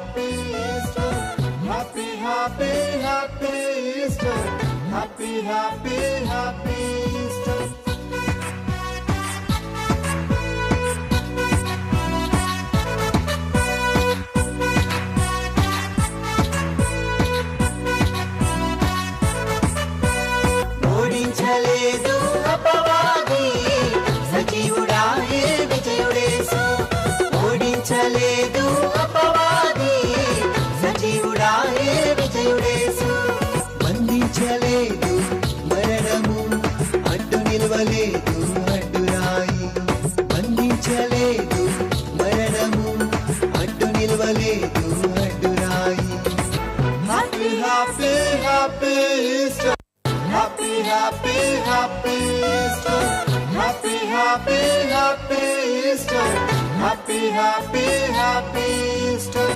happy Easter. Happy, happy, happy Easter. Happy, happy, happy Easter. ఓడించలేదు అపవాది సజీవుడాయే విజయుడేసు. ఓడించలేదు అపవాది సజీవుడాయే విజయుడేసు. బంధించలేదు మరణము అడ్డు నిలవలేదు అడ్డురాయి. బంధించలేదు మరణము అడ్డు నిలవలేదు అడ్డురాయి. Happy, happy, happy Easter. Happy, happy, happy Easter. Happy, happy, happy Easter. Happy, happy, happy Easter.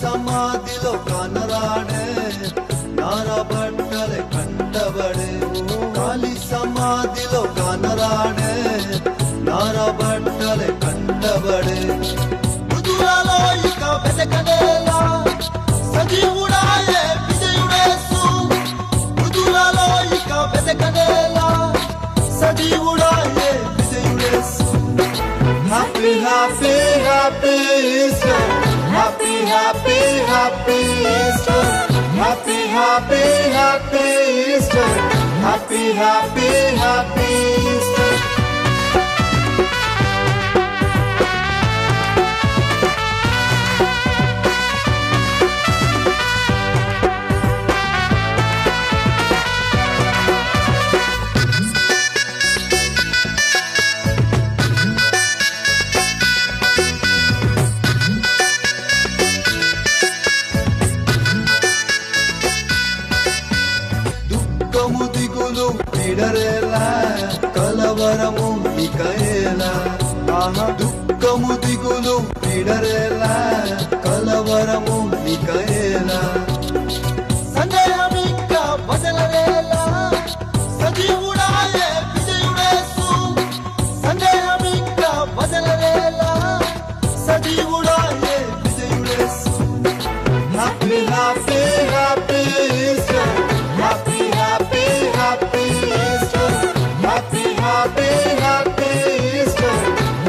సమాధిలో కనరాడే నారబట్టలే కంటబడే. కాలి సమాధిలో కనరాడే నారబట్టలే కంటబడే. మృదులలో ఇక వెతకనేలా సజీవుడాయే విజయుడేసు. మృదులలో ఇక వెతకనేలా సజీవుడాయే విజయుడేసు. Happy, happy, happy Easter. Happy, happy, happy Easter. Happy, happy, happy Easter. Happy, happy, happy Easter. దుఃఖము దిగులు విడరేలా కలవరము ఇకయేలా. ఆహా దుఃఖము దిగులు విడరేలా కలవరము ఇకయేలా. సందేహమిక బదలరేలా సజీవుడాయే విజయుడేసు. సందేహమిక బదలరేలా సజీవుడాయే విజయుడేసు. Happy, happy, happy Easter. Happy, happy, happy Easter. Happy, happy, happy Easter.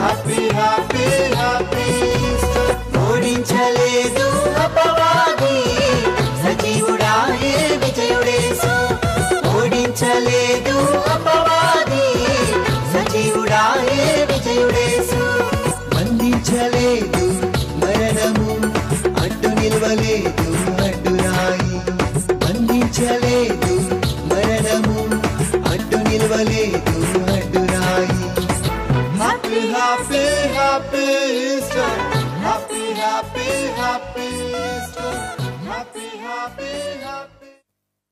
Happy, happy, happy Easter. ఓడించలేదు అపవాది సజీవుడాయే విజయుడేసు. ఓడించలేదు అపవాది సజీవుడాయే విజయుడేసు. బంధించలేదు మరణము అడ్డు నిలవలేదు అడ్డురాయి. బంధించలేదు మరణము అడ్డు నిలవలేదు అడ్డురాయి. Happy, happy, happy Easter. Happy, happy, happy Easter. Happy, happy, happy